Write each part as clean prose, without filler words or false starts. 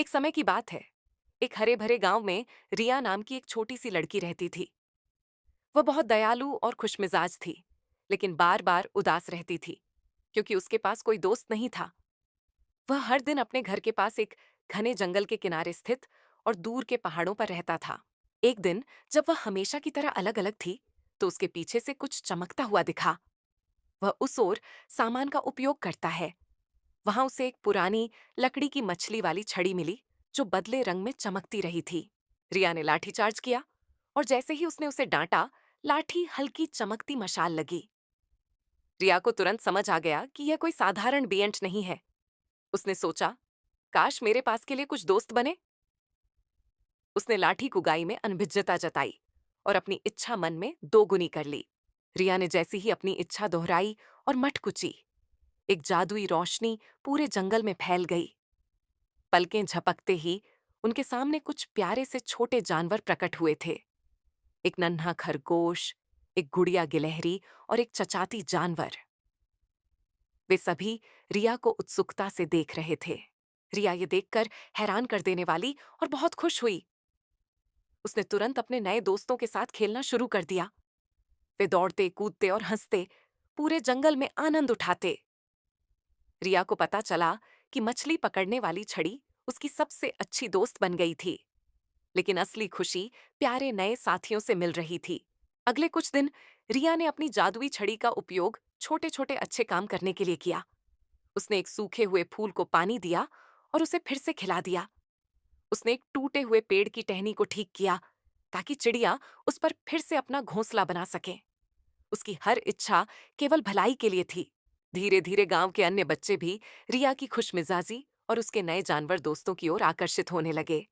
एक समय की बात है। एक हरे भरे गांव में रिया नाम की एक छोटी सी लड़की रहती थी। वह बहुत दयालु और खुशमिजाज थी, लेकिन बार बार उदास रहती थी क्योंकि उसके पास कोई दोस्त नहीं था। वह हर दिन अपने घर के पास एक घने जंगल के किनारे स्थित और दूर के पहाड़ों पर रहता था। एक दिन जब वह हमेशा की तरह अलग अलग थी, तो उसके पीछे से कुछ चमकता हुआ दिखा। वह उस ओर सामान का उपयोग करता है। वहां उसे एक पुरानी लकड़ी की मछली वाली छड़ी मिली, जो बदले रंग में चमकती रही थी। रिया ने लाठी चार्ज किया और जैसे ही उसने उसे डांटा, लाठी हल्की चमकती मशाल लगी। रिया को तुरंत समझ आ गया कि यह कोई साधारण बेंट नहीं है। उसने सोचा, काश मेरे पास के लिए कुछ दोस्त बने। उसने लाठी कुगाई में अनभिज्ञता जताई और अपनी इच्छा मन में दोगुनी कर ली। रिया ने जैसी ही अपनी इच्छा दोहराई और मट कुची, एक जादुई रोशनी पूरे जंगल में फैल गई। पलकें झपकते ही उनके सामने कुछ प्यारे से छोटे जानवर प्रकट हुए थे। एक नन्हा खरगोश, एक गुड़िया गिलहरी और एक चचाती जानवर। वे सभी रिया को उत्सुकता से देख रहे थे। रिया ये देखकर हैरान कर देने वाली और बहुत खुश हुई। उसने तुरंत अपने नए दोस्तों के साथ खेलना शुरू कर दिया। वे दौड़ते, कूदते और हंसते, पूरे जंगल में आनंद उठाते। रिया को पता चला कि मछली पकड़ने वाली छड़ी उसकी सबसे अच्छी दोस्त बन गई थी। लेकिन असली खुशी प्यारे नए साथियों से मिल रही थी। अगले कुछ दिन रिया ने अपनी जादुई छड़ी का उपयोग छोटे छोटे अच्छे काम करने के लिए किया। उसने एक सूखे हुए फूल को पानी दिया और उसे फिर से खिला दिया। उसने एक टूटे हुए पेड़ की टहनी को ठीक किया ताकि चिड़िया उस पर फिर से अपना घोंसला बना सके। उसकी हर इच्छा केवल भलाई के लिए थी। धीरे धीरे गांव के अन्य बच्चे भी रिया की खुशमिजाजी और उसके नए जानवर दोस्तों की ओर आकर्षित होने लगे।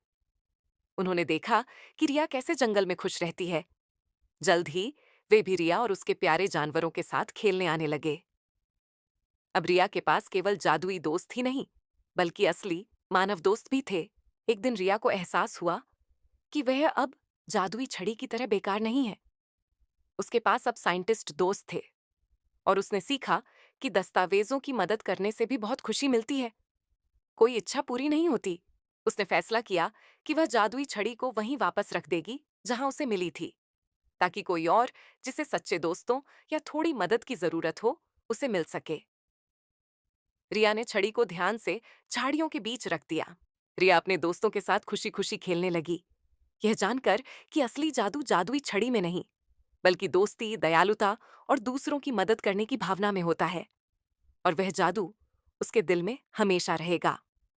उन्होंने देखा कि रिया कैसे जंगल में खुश रहती है। जल्द ही वे भी रिया और उसके प्यारे जानवरों के साथ खेलने आने लगे। अब रिया के पास केवल जादुई दोस्त ही नहीं, बल्कि असली मानव दोस्त भी थे। एक दिन रिया को एहसास हुआ कि वह अब जादुई छड़ी की तरह बेकार नहीं है। उसके पास अब साइंटिस्ट दोस्त थे और उसने सीखा कि दस्तावेजों की मदद करने से भी बहुत खुशी मिलती है। कोई इच्छा पूरी नहीं होती। उसने फैसला किया कि वह जादुई छड़ी को वहीं वापस रख देगी जहां उसे मिली थी, ताकि कोई और जिसे सच्चे दोस्तों या थोड़ी मदद की जरूरत हो, उसे मिल सके। रिया ने छड़ी को ध्यान से झाड़ियों के बीच रख दिया। रिया अपने दोस्तों के साथ खुशी खुशी खेलने लगी, यह जानकर कि असली जादू जादुई छड़ी में नहीं, बल्कि दोस्ती, दयालुता और दूसरों की मदद करने की भावना में होता है। और वह जादू उसके दिल में हमेशा रहेगा।